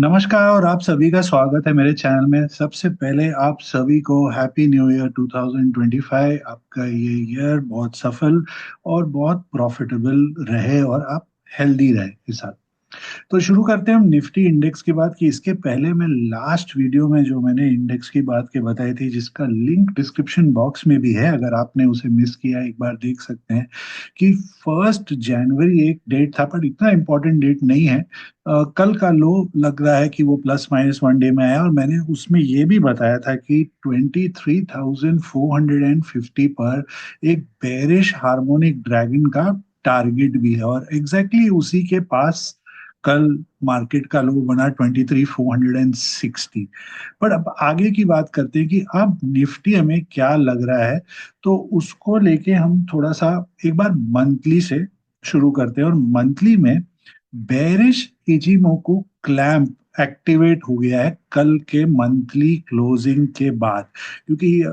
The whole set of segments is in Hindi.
नमस्कार और आप सभी का स्वागत है मेरे चैनल में। सबसे पहले आप सभी को हैप्पी न्यू ईयर 2025। आपका ये ईयर बहुत सफल और बहुत प्रॉफिटेबल रहे और आप हेल्दी रहे के साथ। तो शुरू करते हैं हम निफ्टी इंडेक्स की बात की। इसके पहले मैं लास्ट वीडियो में जो मैंने इंडेक्स की बात के बताई थी, जिसका लिंक डिस्क्रिप्शन बॉक्स में भी है, अगर आपने उसे मिस किया एक बार देख सकते हैं कि 1 जनवरी एक डेट था, पर इतना इंपॉर्टेंट डेट नहीं है। कल का लो लग रहा है कि वो +-1 डे में आया, और मैंने उसमें ये भी बताया था कि 23,450 पर एक बेरिश हार्मोनिक ड्रैगन का टारगेट भी है, और एग्जैक्टली उसी के पास कल मार्केट का लो बना 23,460। पर अब आगे की बात करते हैं कि अब निफ्टी हमें क्या लग रहा है। तो उसको लेके हम थोड़ा सा एक बार मंथली से शुरू करते हैं, और मंथली में बेरिश इचिमोकू क्लैंप एक्टिवेट हो गया है कल के मंथली क्लोजिंग के बाद। क्योंकि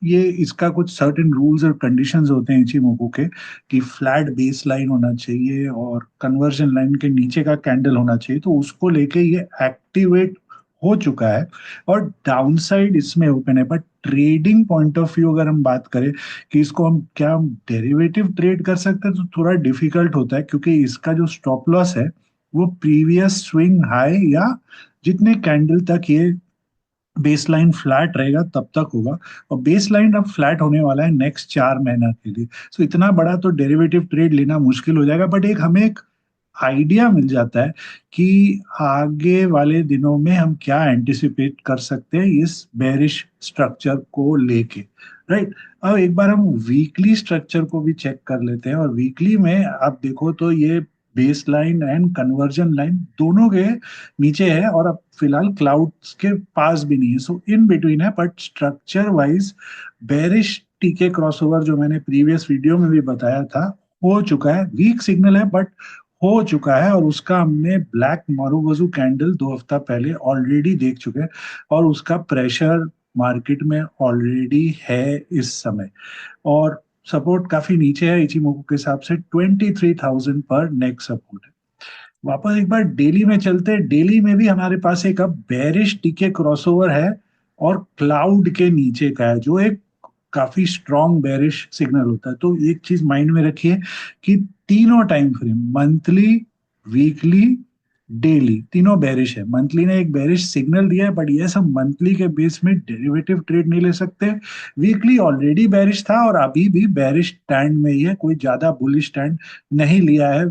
ये इसका कुछ सर्टेन रूल्स और कंडीशंस होते हैं इचिमोकू के, कि फ्लैट बेस लाइन होना चाहिए और कन्वर्जन लाइन के नीचे का कैंडल होना चाहिए। तो उसको लेके ये एक्टिवेट हो चुका है, और डाउनसाइड इसमें ओपन है। But trading point of view अगर हम बात करें कि इसको हम क्या डेरिवेटिव ट्रेड कर सकते हैं, तो थोड़ा डिफिकल्ट होता है, क्योंकि इसका जो स्टॉप लॉस है वो प्रीवियस स्विंग हाई या जितने कैंडल तक ये बेस लाइन फ्लैट रहेगा तब तक होगा। और बेस लाइन अब फ्लैट होने वाला है नेक्स्ट 4 महीना के लिए। सो इतना बड़ा तो डेरिवेटिव ट्रेड लेना मुश्किल हो जाएगा, बट एक हमें एक आइडिया मिल जाता है कि आगे वाले दिनों में हम क्या एंटिसिपेट कर सकते हैं इस बेरिश स्ट्रक्चर को लेके। राइट। अब एक बार हम वीकली स्ट्रक्चर को भी चेक कर लेते हैं, और वीकली में आप देखो तो ये base line and conversion line दोनों के नीचे है, और अब फिलहाल क्लाउड्स के पास भी नहीं है, सो इन बिटवीन है। बट स्ट्रक्चर वाइज बेरिश टीके क्रॉसओवर जो मैंने प्रीवियस वीडियो में भी बताया था हो चुका है। वीक सिग्नल है बट हो चुका है, और उसका हमने ब्लैक मारूवजू कैंडल 2 हफ्ता पहले ऑलरेडी देख चुके हैं, और उसका प्रेशर मार्केट में ऑलरेडी है इस समय। और सपोर्ट काफी नीचे है इचिमोकू के हिसाब से, 23,000 पर नेक्स्ट सपोर्ट है। वापस एक बार डेली में चलते हैं। डेली में भी हमारे पास एक अब बेरिश टीके क्रॉसओवर है, और क्लाउड के नीचे का है, जो एक काफी स्ट्रॉन्ग बेरिश सिग्नल होता है। तो एक चीज माइंड में रखिए कि तीनों time frame, monthly, weekly, daily, तीनों बेरिश है। मंथली ने एक बेरिश सिग्नल दिया है, बट ये सब मंथली के बेस में डेरिवेटिव ट्रेड नहीं ले सकते। वीकली ऑलरेडी बेरिश था और अभी भी बेरिश स्टैंड में ही है, कोई ज्यादा बुलिश स्टैंड नहीं लिया है।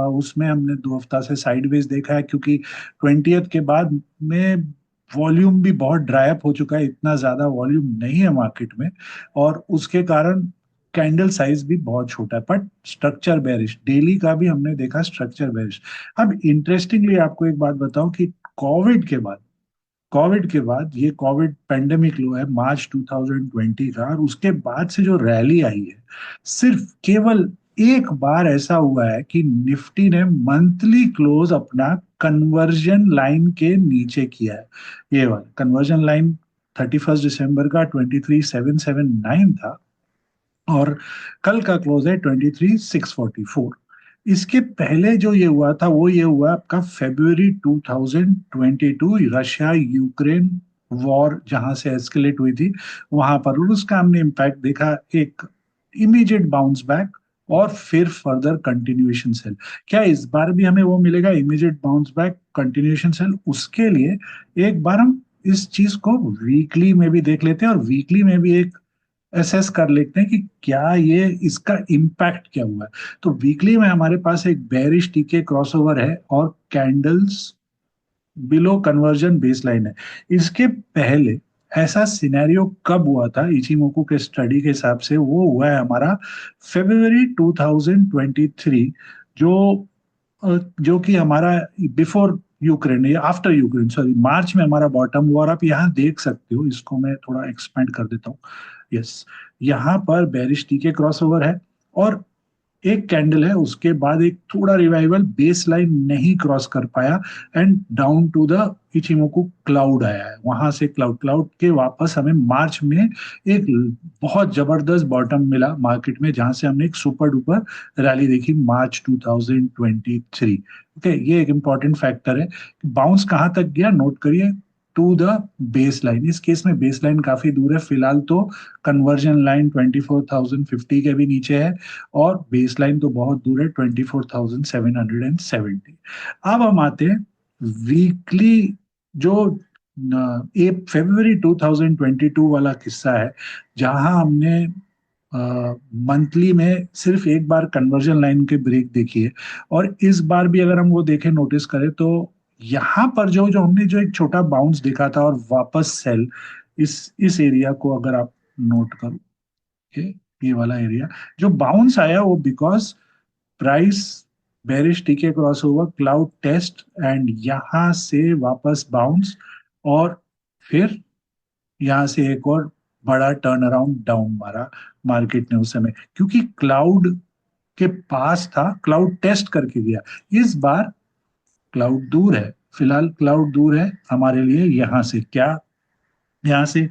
उसमें हमने 2 हफ्ता से साइडवेज देखा है, क्योंकि 20th के बाद में वॉल्यूम भी बहुत ड्राई अप हो चुका है, इतना ज्यादा वॉल्यूम नहीं है मार्केट में, और उसके कारण कैंडल साइज भी बहुत छोटा है। बट स्ट्रक्चर बेरिश, डेली का भी हमने देखा स्ट्रक्चर बेरिश। अब इंटरेस्टिंगली आपको एक बात बताऊं कि कोविड के बाद ये कोविड पेंडेमिक लो है मार्च 2020 का, और उसके बाद से जो रैली आई है, सिर्फ केवल एक बार ऐसा हुआ है कि निफ्टी ने मंथली क्लोज अपना कन्वर्जन लाइन के नीचे किया है। ये वाला कन्वर्जन लाइन 31 दिसंबर का 23,779 था, और कल का क्लोज है 23,644। इसके पहले जो ये हुआ था वो ये हुआ आपका February 2022, रशिया यूक्रेन वॉर जहां से एस्केलेट हुई थी वहां पर, और उसका हमने इम्पैक्ट देखा, एक इमीडिएट बाउंस बैक और फिर फर्दर कंटिन्यूएशन सेल। क्या इस बार भी हमें वो मिलेगा, immediate bounce back continuation sell? उसके लिए एक बार हम इस चीज को वीकली में भी देख लेते हैं, और वीकली में भी एक असेस कर लेते हैं कि क्या ये इसका इम्पैक्ट क्या हुआ है। तो वीकली में हमारे पास एक बेरिश टीके क्रॉसओवर है, और कैंडल्स बिलो कन्वर्जन बेसलाइन है। इसके पहले ऐसा सिनेरियो कब हुआ था इचिमोकू के स्टडी के हिसाब से, वो हुआ है हमारा February 2023, जो जो कि हमारा बिफोर यूक्रेन या आफ्टर यूक्रेन, सॉरी, मार्च में हमारा बॉटम हुआ। और आप यहाँ देख सकते हो, इसको मैं थोड़ा एक्सपेंड कर देता हूँ। यस, यहाँ पर बेरिश टीके क्रॉसओवर है, और एक कैंडल है, उसके बाद एक थोड़ा रिवाइवल, बेस लाइन नहीं क्रॉस कर पाया, and down to the Ichimoku cloud आया है। वहां से क्लाउड क्लाउड के वापस हमें मार्च में एक बहुत जबरदस्त बॉटम मिला मार्केट में, जहां से हमने एक सुपर डुपर रैली देखी मार्च 2023। ओके, ये एक इंपॉर्टेंट फैक्टर है। बाउंस कहाँ तक गया नोट करिए, टू द बेस लाइन। इस केस में बेस लाइन काफी दूर है फिलहाल तो, कन्वर्जन लाइन 24,050 के भी नीचे है, और बेस लाइन तो बहुत दूर है 24,770। अब हम आते हैं वीकली, जो एक फरवरी 2022 वाला किस्सा है, जहां हमने मंथली में सिर्फ एक बार कन्वर्जन लाइन के ब्रेक देखी है। और इस बार भी अगर हम वो देखें, नोटिस करें, तो यहाँ पर जो जो हमने जो एक छोटा बाउंस देखा था और वापस सेल, इस एरिया को अगर आप नोट करो, ये ये वाला एरिया जो बाउंस आया, वो because price bearish TK cross over cloud test, and यहां से वापस बाउंस, और फिर यहाँ से एक और बड़ा टर्न अराउंड डाउन मारा मार्केट ने उस समय, क्योंकि क्लाउड के पास था, क्लाउड टेस्ट करके गया। इस बार क्लाउड दूर है, फिलहाल क्लाउड दूर है हमारे लिए। यहाँ से क्या, यहाँ से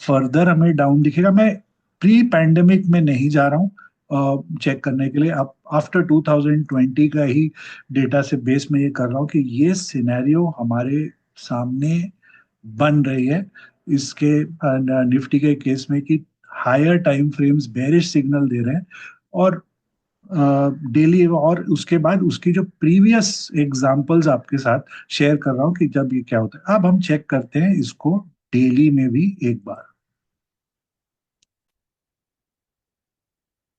फर्दर हमें डाउन दिखेगा। मैं प्री पैंडेमिक में नहीं जा रहा हूँ चेक करने के लिए, अब आफ्टर 2020 का ही डेटा से बेस में ये कर रहा हूँ कि ये सिनेरियो हमारे सामने बन रही है। इसके निफ्टी के केस में कि higher time frames bearish signal दे रहे हैं, और डेली, और उसके बाद उसकी जो प्रीवियस एग्जांपल्स आपके साथ शेयर कर रहा हूँ कि जब ये क्या होता है। अब हम चेक करते हैं इसको डेली में भी एक बार।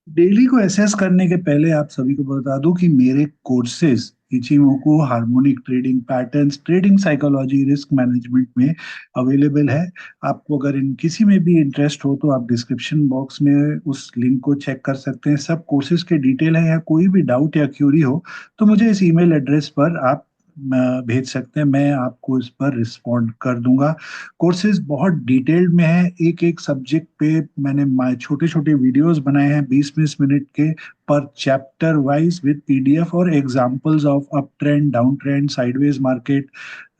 डेली को एसेस करने के पहले आप सभी को बता दूं कि मेरे courses Ichimoku, harmonic trading patterns, trading psychology, risk management में अवेलेबल है। आपको अगर इन किसी में भी इंटरेस्ट हो तो आप डिस्क्रिप्शन बॉक्स में उस लिंक को चेक कर सकते हैं। सब कोर्सेज के डिटेल है, या कोई भी डाउट या क्यूरी हो तो मुझे इस ईमेल एड्रेस पर आप भेज सकते हैं, मैं आपको इस पर रिस्पॉन्ड कर दूंगा। कोर्सेज बहुत डिटेल्ड में है, एक एक सब्जेक्ट पे मैंने छोटे छोटे वीडियोस बनाए हैं 20-20 मिनट के, पर चैप्टर वाइज, विद पीडीएफ और examples of up trend, down trend, sideways market,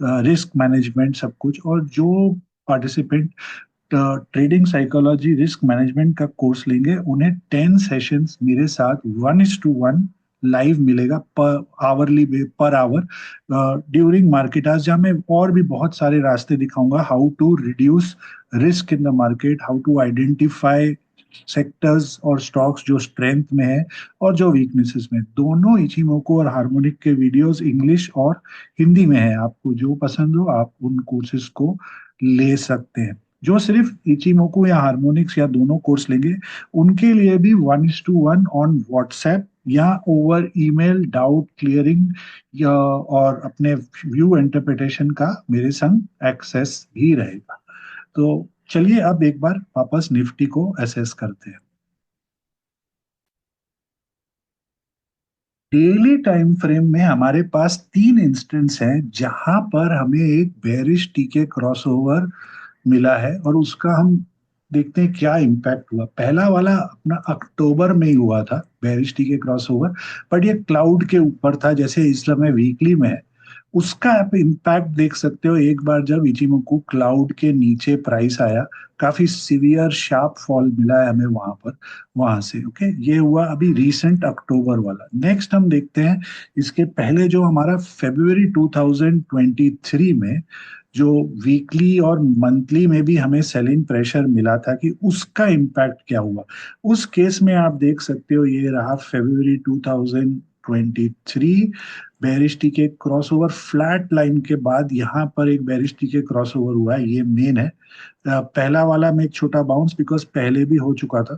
risk management, सब कुछ। और जो participant trading psychology, risk management का कोर्स लेंगे, उन्हें 10 सेशंस मेरे साथ 1:1 लाइव मिलेगा, पर hourly, per hour, during market hours, जहाँ मैं और भी बहुत सारे रास्ते दिखाऊंगा, how to reduce risk in the market, how to identify sectors और स्टॉक्स जो स्ट्रेंथ में है और जो वीकनेसेस में। दोनों इचिमोको और हार्मोनिक के वीडियोस इंग्लिश और हिंदी में है, आपको जो पसंद हो आप उन कोर्सेज को ले सकते हैं। जो सिर्फ इचिमोको या हार्मोनिक्स या दोनों कोर्स लेंगे, उनके लिए भी 1:1 ऑन व्हाट्सएप या ओवर ईमेल डाउट क्लियरिंग या और अपने व्यू इंटरप्रिटेशन का मेरे संग एक्सेस भी रहेगा। तो चलिए अब एक बार वापस निफ्टी को एसेस करते हैं। डेली टाइम फ्रेम में हमारे पास 3 इंस्टेंस हैं जहां पर हमें एक बेरिश टीके क्रॉसओवर मिला है, और उसका हम देखते हैं क्या इम्पैक्ट हुआ। पहला वाला अपना अक्टूबर में ही हुआ था, बेरिश टीके क्रॉसओवर, बट ये क्लाउड के ऊपर था, जैसे इस समय वीकली में है। उसका आप इम्पैक्ट देख सकते हो एक बार जब इचिमोकू क्लाउड के नीचे प्राइस आया, काफी सीवियर शार्प फॉल मिला है हमें वहां पर, वहां से। ओके, ये हुआ अभी रीसेंट अक्टूबर वाला। नेक्स्ट हम देखते हैं इसके पहले जो हमारा फरवरी 2023 में जो वीकली और मंथली में भी हमें सेलिंग प्रेशर मिला था, कि उसका इम्पैक्ट क्या हुआ। उस केस में आप देख सकते हो, ये रहा फरवरी 2023, बेरिस्टी के क्रॉसओवर फ्लैट लाइन के बाद यहाँ पर एक बेरिस्टी के क्रॉसओवर हुआ है, ये मेन है। पहला वाला में एक छोटा बाउंस, बिकॉज पहले भी हो चुका था,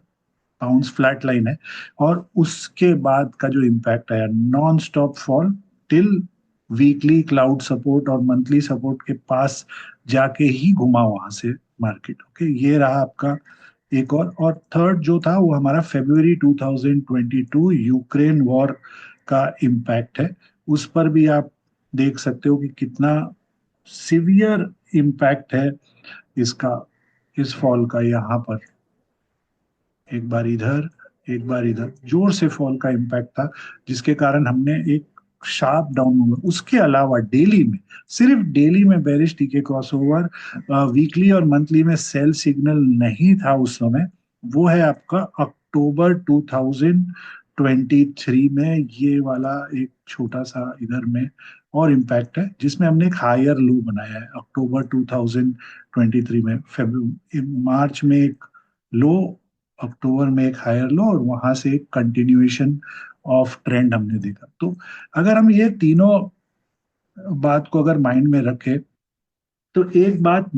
बाउंस फ्लैट लाइन है। और उसके बाद का जो इम्पैक्ट आया, non stop fall till weekly cloud support और मंथली सपोर्ट के पास जाके ही घुमा वहां से मार्केट। ओके, ये रहा आपका एक और थर्ड जो था वो हमारा फरवरी 2022 यूक्रेन वॉर का इम्पैक्ट है। उस पर भी आप देख सकते हो कि कितना सिवियर इम्पैक्ट है इसका, इस फॉल का। यहाँ पर एक बार इधर एक बार इधर जोर से फॉल का इम्पैक्ट था, जिसके कारण हमने एक शार्प डाउन मूवमेंट। उसके अलावा डेली में, सिर्फ डेली में बेरिश टीके क्रॉसओवर, वीकली और मंथली में सेल सिग्नल नहीं था उस समय। वो है आपका अक्टूबर 2023 में, ये वाला एक छोटा सा इधर में और इम्पैक्ट है, जिसमें हमने एक हायर लो बनाया है अक्टूबर 2023 में। मार्च में एक लो, अक्टूबर में एक हायर लो, और वहां से एक कंटिन्यूएशन ऑफ ट्रेंड हमने देखा। तो अगर हम ये तीनों बात को अगर माइंड में रखें, तो एक बात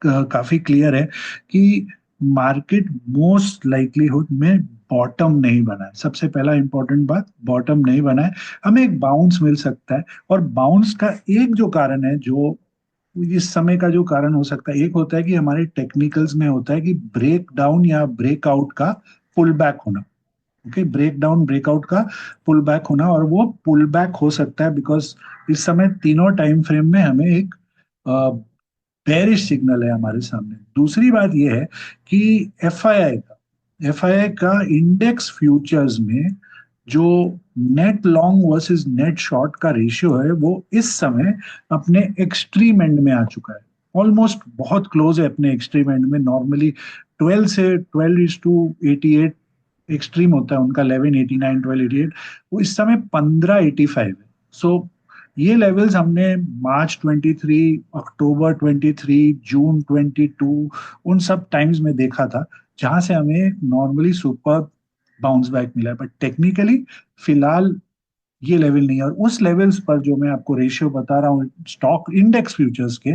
काफी क्लियर है कि मार्केट मोस्ट लाइकलीहुड में बॉटम नहीं बना है। सबसे पहला इंपॉर्टेंट बात, बॉटम नहीं बना है। हमें एक बाउंस मिल सकता है, और बाउंस का एक जो कारण है, जो इस समय का जो कारण हो सकता है, एक होता है कि हमारे टेक्निकल्स में होता है कि ब्रेक डाउन या ब्रेकआउट का पुल बैक होना। ओके, ब्रेक डाउन ब्रेकआउट का पुल बैक होना, और वो पुल बैक हो सकता है बिकॉज इस समय तीनों टाइम फ्रेम में हमें एक बेरिश सिग्नल है हमारे सामने। दूसरी बात यह है कि एफआईआई का इंडेक्स फ्यूचर्स में जो net long versus net short का रेशियो है, वो इस समय अपने एक्सट्रीम एंड में आ चुका है। ऑलमोस्ट बहुत क्लोज है अपने एक्सट्रीम एंड में। नॉर्मली 12 से 12:88 एक्सट्रीम होता है उनका, 1189, 1288। वो इस समय 1585 है। सो ये लेवल्स हमने मार्च 23, अक्टूबर 23, जून 22, उन सब टाइम्स में देखा था, जहां से हमें नॉर्मली सुपर बाउंस बैक मिला है। बट टेक्निकली फिलहाल ये लेवल नहीं है। और उस लेवल्स पर जो मैं आपको रेशियो बता रहा हूँ स्टॉक इंडेक्स फ्यूचर्स के,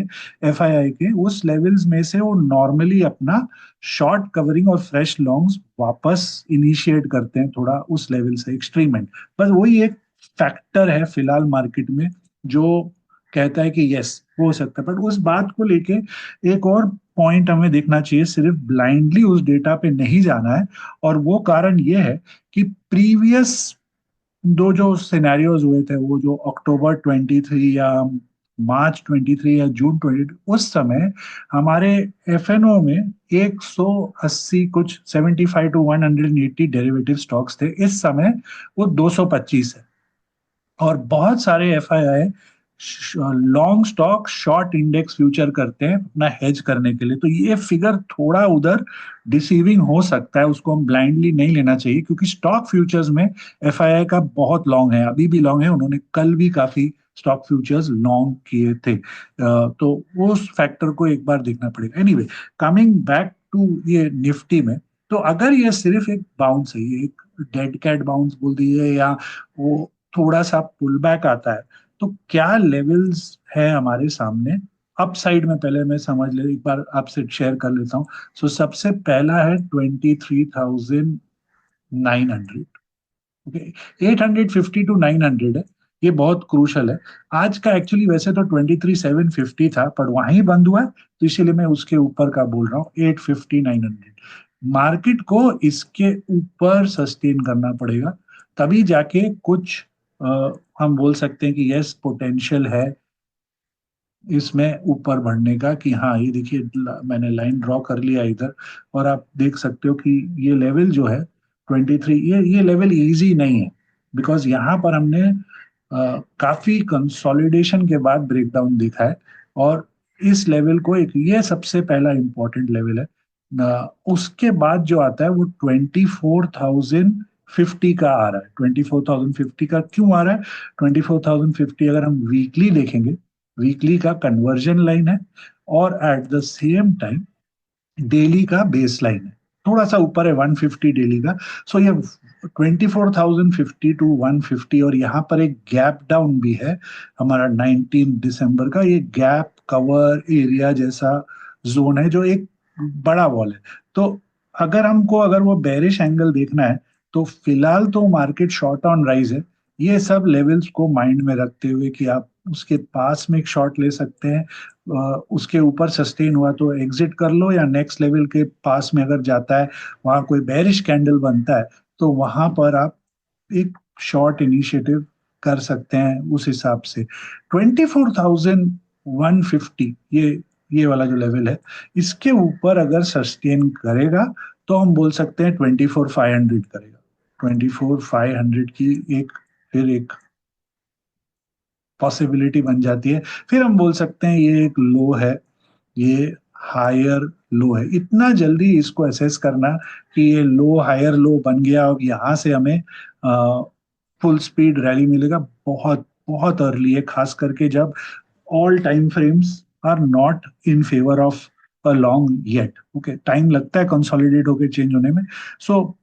एफआईआई के, उस लेवल्स में से वो नॉर्मली अपना शॉर्ट कवरिंग और फ्रेश लॉन्ग्स वापस इनिशिएट करते हैं थोड़ा उस लेवल से, एक्सट्रीम एंड। बस वही एक फैक्टर है फिलहाल मार्केट में जो कहता है कि यस हो सकता है। बट उस बात को लेके एक और पॉइंट हमें देखना चाहिए, सिर्फ ब्लाइंडली उस डेटा पे नहीं जाना है। और वो कारण ये है कि प्रीवियस दो जो सिनेरियोज हुए थे, वो जो अक्टूबर 23 या मार्च 23 या जून 20, उस समय हमारे एफएनओ में 180 कुछ 75 to 180 डेरिवेटिव स्टॉक्स थे। इस समय वो 225 है। और बहुत सारे FII long stock short index future करते हैं अपना हेज करने के लिए। तो ये फिगर थोड़ा उधर डिसीविंग हो सकता है, उसको हम ब्लाइंडली नहीं लेना चाहिए, क्योंकि स्टॉक फ्यूचर्स में एफआईआई का बहुत लॉन्ग है, अभी भी लॉन्ग है। उन्होंने कल भी काफी स्टॉक फ्यूचर्स लॉन्ग किए थे। तो उस फैक्टर को एक बार देखना पड़ेगा। एनीवे, कमिंग बैक टू ये निफ्टी में, तो अगर ये सिर्फ एक बाउंस है, ये एक डेड कैट बाउंस बोल दीजिए, या वो थोड़ा सा पुल बैक आता है, तो क्या लेवल्स है हमारे सामने अपसाइड में, पहले मैं समझ ले एक बार आपसे शेयर कर लेता हूँ। सो सबसे पहला है 23,900। ओके, 850 to 900 है, ये बहुत क्रूशल है। आज का एक्चुअली वैसे तो 23,750 था, पर वहीं बंद हुआ है, तो इसीलिए मैं उसके ऊपर का बोल रहा हूँ, 850, 900। मार्केट को इसके ऊपर सस्टेन करना पड़ेगा, तभी जाके कुछ हम बोल सकते हैं कि यस पोटेंशियल है इसमें ऊपर बढ़ने का। कि हाँ, ये देखिए मैंने लाइन ड्रॉ कर लिया इधर, और आप देख सकते हो कि ये लेवल जो है 23, ये लेवल इजी नहीं है, बिकॉज यहाँ पर हमने काफी कंसोलिडेशन के बाद ब्रेकडाउन देखा है। और इस लेवल को एक, ये सबसे पहला इंपॉर्टेंट लेवल है। उसके बाद जो आता है वो 24,050 का आ रहा है। 24,050 का क्यों आ रहा है? 24,050 अगर हम वीकली देखेंगे, वीकली का कन्वर्जन लाइन है, और at the same time daily का बेस लाइन है, थोड़ा सा ऊपर है 150 डेली का। सो ये 24,050 to 150, और यहाँ पर एक गैप डाउन भी है हमारा 19 दिसंबर का। ये गैप कवर एरिया जैसा जोन है, जो एक बड़ा वॉल है। तो अगर वो बेरिश एंगल देखना है, तो फिलहाल तो मार्केट शॉर्ट ऑन राइज है। ये सब लेवल्स को माइंड में रखते हुए कि आप उसके पास में एक शॉर्ट ले सकते हैं, उसके ऊपर सस्टेन हुआ तो एग्जिट कर लो, या नेक्स्ट लेवल के पास में अगर जाता है, वहां कोई बेरिश कैंडल बनता है, तो वहां पर आप एक शॉर्ट इनिशिएटिव कर सकते हैं उस हिसाब से। 24,150, ये वाला जो लेवल है, इसके ऊपर अगर सस्टेन करेगा, तो हम बोल सकते हैं 24,500 करेगा। 24,500 की एक फिर एक पॉसिबिलिटी बन जाती है। फिर हम बोल सकते हैं ये एक लो है, ये हायर लो है। इतना जल्दी इसको एसेस करना कि ये लो हायर लो बन गया और यहाँ से हमें फुल स्पीड रैली मिलेगा, बहुत बहुत अर्ली है, खास करके जब all time frames are not in favour of a long yet. Okay, time लगता है कंसोलिडेट होके चेंज होने में। सो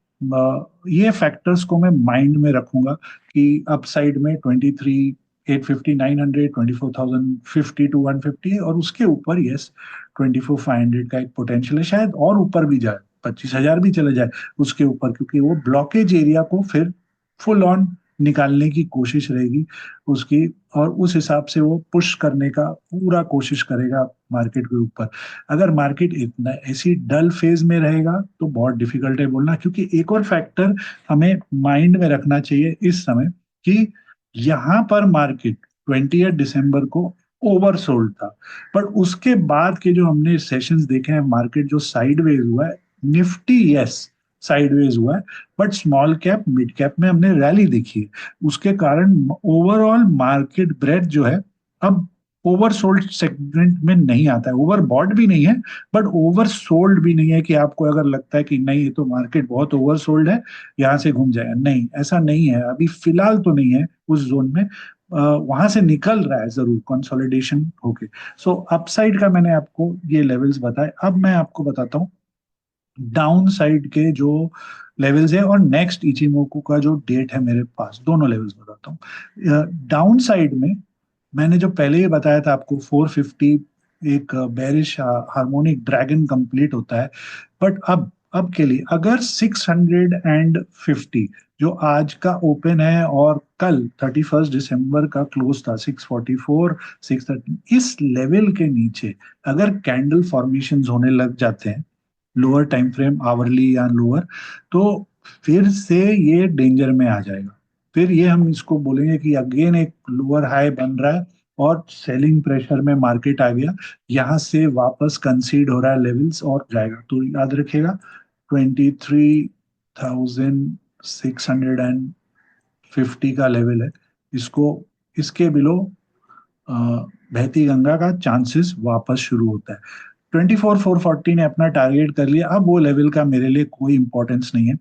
ये फैक्टर्स को मैं माइंड में रखूंगा कि अपसाइड में 23,850, 900, 24,050 टू 150, और उसके ऊपर यस 24,500 का एक पोटेंशियल है, शायद और ऊपर भी जाए, 25,000 भी चले जाए उसके ऊपर, क्योंकि वो ब्लॉकेज एरिया को फिर फुल ऑन निकालने की कोशिश रहेगी उसकी, और उस हिसाब से वो पुश करने का पूरा कोशिश करेगा मार्केट के ऊपर। अगर मार्केट इतना ऐसी डल फेज में रहेगा तो बहुत डिफिकल्ट है बोलना, क्योंकि एक और फैक्टर हमें माइंड में रखना चाहिए इस समय कि यहाँ पर मार्केट 20 दिसंबर को ओवरसोल्ड था, पर उसके बाद के जो हमने सेशंस देखे हैं, मार्केट जो साइडवेज हुआ है, निफ्टी यस साइडवेज हुआ है, but small cap mid cap में हमने रैली देखी है। उसके कारण ओवरऑल मार्केट ब्रेथ जो है अब ओवरसोल्ड सेगमेंट में नहीं आता है, ओवरबॉट भी नहीं है, बट ओवरसोल्ड भी नहीं है कि आपको अगर लगता है कि नहीं ये तो मार्केट बहुत ओवरसोल्ड है, यहाँ से घूम जाएगा, नहीं ऐसा नहीं है, अभी फिलहाल तो नहीं है उस जोन में। वहां से निकल रहा है जरूर कंसोलिडेशन होके। सो अपसाइड का मैंने आपको ये लेवल्स बताए, अब मैं आपको बताता हूँ डाउन साइड के जो लेवल्स है, और नेक्स्ट इचिमोकू का जो डेट है मेरे पास, दोनों लेवल्स बताता हूँ। डाउन साइड में मैंने जो पहले ही बताया था आपको 450 एक बेरिश हार्मोनिक ड्रैगन कंप्लीट होता है, बट अब के लिए अगर 650 जो आज का ओपन है और कल 31 दिसंबर का क्लोज था 644 630, इस लेवल के नीचे अगर कैंडल फॉर्मेशंस होने लग जाते हैं लोअर टाइम फ्रेम आवरली या लोअर, तो फिर से ये डेंजर में आ जाएगा। फिर ये हम इसको बोलेंगे कि अगेन एक लोअर हाई बन रहा है और सेलिंग प्रेशर में मार्केट आ गया, यहाँ से वापस कंसीड हो रहा है लेवल्स और जाएगा। तो याद रखिएगा 23,650 का लेवल है, इसको इसके बिलो बहती गंगा का चांसेस वापस शुरू होता है। 24,440 ने अपना टारगेट कर लिया, अब वो लेवल का मेरे लिए कोई इंपॉर्टेंस नहीं है।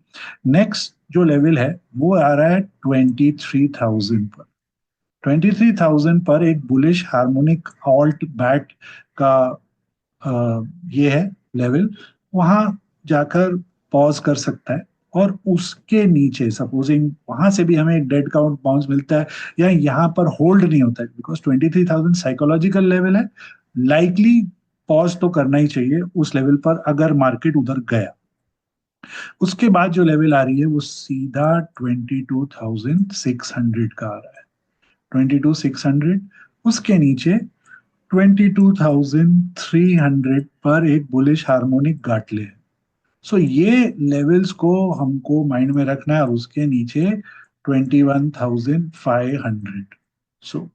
नेक्स्ट जो लेवल है वो आ रहा है 23,000 पर। 23,000 पर एक बुलिश हार्मोनिक ऑल्ट बैट का ये है लेवल, वहां जाकर पॉज कर सकता है, और उसके नीचे सपोजिंग वहां से भी हमें एक डेड काउंट बाउंस मिलता है या यहाँ पर होल्ड नहीं होता है, बिकॉज 23,000 साइकोलॉजिकल लेवल है, लाइकली पॉज तो करना ही चाहिए उस लेवल पर अगर मार्केट उधर गया। उसके बाद जो लेवल आ रही है वो सीधा 22,600 का आ रहा है, 22,600। उसके नीचे 22,300 पर एक बुलिश हार्मोनिक गाटले है। सो ये लेवल्स को हमको माइंड में रखना है, और उसके नीचे 21,500। सो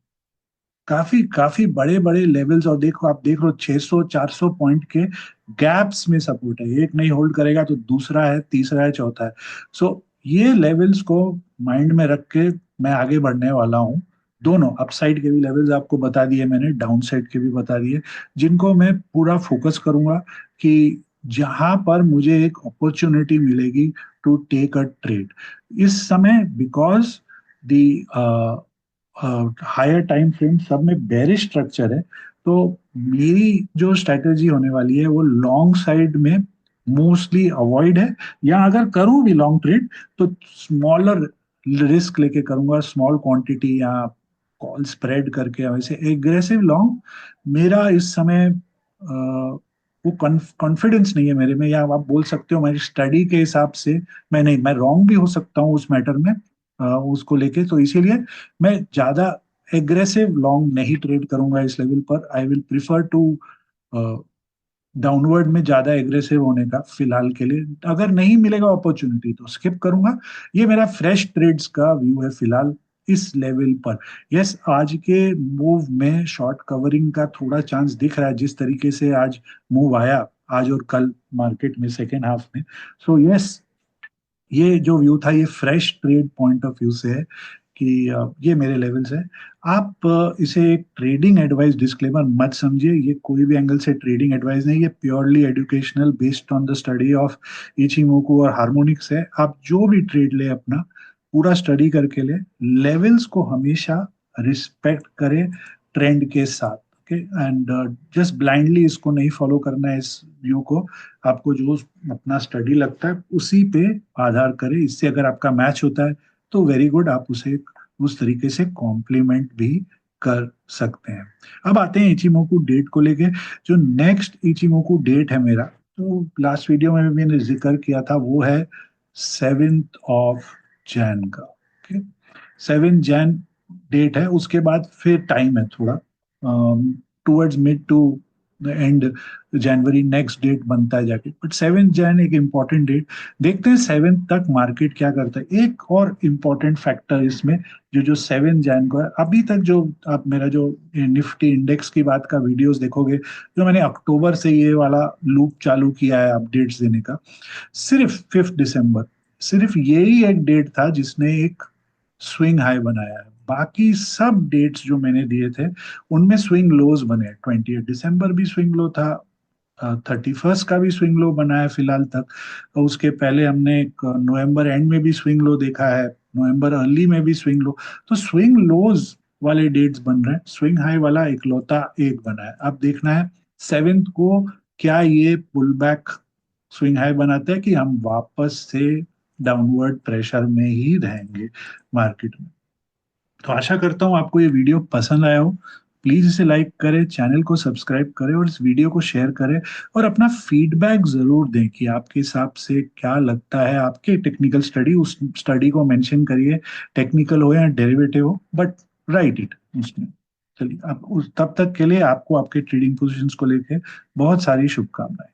काफी काफी बड़े बड़े लेवल्स, और देखो आप देख लो 600 400 पॉइंट के गैप्स में सपोर्ट है, एक नहीं होल्ड करेगा तो दूसरा है, तीसरा है, चौथा है। सो ये लेवल्स को माइंड में रख के मैं आगे बढ़ने वाला हूँ। दोनों अपसाइड के भी लेवल्स आपको बता दिए मैंने, डाउन साइड के भी बता दिए, जिनको मैं पूरा फोकस करूंगा कि जहां पर मुझे एक अपॉर्चुनिटी मिलेगी टू टेक अ ट्रेड इस समय, because the higher time frame सब में बेरिश स्ट्रक्चर है। तो मेरी जो स्ट्रेटेजी होने वाली है वो लॉन्ग साइड में मोस्टली अवॉइड है, या अगर करूं भी लॉन्ग ट्रेड तो स्मॉलर रिस्क लेके करूंगा, स्मॉल क्वांटिटी या कॉल स्प्रेड करके। वैसे एग्रेसिव लॉन्ग मेरा इस समय वो कॉन्फिडेंस नहीं है मेरे में, या आप बोल सकते हो मेरी स्टडी के हिसाब से मैं नहीं, मैं रॉन्ग भी हो सकता हूँ उस मैटर में, उसको लेके। तो इसीलिए मैं ज्यादा एग्रेसिव लॉन्ग नहीं ट्रेड करूंगा इस लेवल पर। I will prefer to downward में ज्यादा एग्रेसिव होने का फिलहाल के लिए, अगर नहीं मिलेगा अपॉर्चुनिटी तो स्किप करूंगा। ये मेरा फ्रेश ट्रेड्स का व्यू है फिलहाल इस लेवल पर। यस, आज के मूव में शॉर्ट कवरिंग का थोड़ा चांस दिख रहा है, जिस तरीके से आज मूव आया आज और कल मार्केट में सेकेंड हाफ में। सो यस, ये जो व्यू था ये fresh trade point of view से है कि ये मेरे लेवल्स है। आप इसे एक ट्रेडिंग एडवाइस डिस्क्लेमर मत समझिए, ये कोई भी एंगल से ट्रेडिंग एडवाइस नहीं, ये purely educational based on the study of Ichimoku और हार्मोनिक्स है। आप जो भी ट्रेड ले अपना पूरा स्टडी करके ले, लेवल्स को हमेशा रिस्पेक्ट करें ट्रेंड के साथ। ओके, एंड जस्ट ब्लाइंडली इसको नहीं फॉलो करना है, इस व्यू को। आपको जो अपना स्टडी लगता है उसी पे आधार करें। इससे अगर आपका मैच होता है तो वेरी गुड, आप उसे उस तरीके से कॉम्प्लीमेंट भी कर सकते हैं। अब आते हैं इचिमोकू डेट को लेके। जो नेक्स्ट इचिमोकू डेट है मेरा, तो लास्ट वीडियो में भी मैंने जिक्र किया था, वो है 7 ऑफ जैन का। ओके, 7 जैन डेट है, उसके बाद फिर टाइम है थोड़ा, towards mid to end January next date बनता है जाके, बट 7 जैन एक इम्पॉर्टेंट डेट। देखते हैं 7 तक मार्केट क्या करता है। एक और इम्पॉर्टेंट फैक्टर इसमें, जो जो 7 जैन को है, अभी तक जो आप मेरा जो निफ्टी इंडेक्स की बात का वीडियोस देखोगे, जो मैंने अक्टूबर से ये वाला लूप चालू किया है अपडेट्स देने का, सिर्फ 5 दिसंबर, सिर्फ यही एक डेट था जिसने एक स्विंग हाई बनाया है। बाकी सब डेट्स जो मैंने दिए थे उनमें स्विंग लोज बने। 28 दिसंबर भी स्विंग लो था, 31st का भी स्विंग लो बना है फिलहाल तक। और उसके पहले हमने एक नवंबर एंड में भी स्विंग लो देखा है, नवंबर अर्ली में भी स्विंग लो। तो स्विंग लोज वाले डेट्स बन रहे हैं, स्विंग हाई वाला इकलौता एक बना है। अब देखना है 7th को क्या ये पुल बैक स्विंग हाई बनाते हैं कि हम वापस से डाउनवर्ड प्रेशर में ही रहेंगे मार्केट में। तो आशा करता हूँ आपको ये वीडियो पसंद आया हो। प्लीज इसे लाइक करें, चैनल को सब्सक्राइब करें और इस वीडियो को शेयर करें। और अपना फीडबैक जरूर दें कि आपके हिसाब से क्या लगता है। आपके टेक्निकल स्टडी, उस स्टडी को मेंशन करिए, टेक्निकल हो या डेरिवेटिव हो, बट राइट इट उसमें। चलिए, आप उस तब तक के लिए आपको आपके ट्रेडिंग पोजीशंस को लेके बहुत सारी शुभकामनाएं।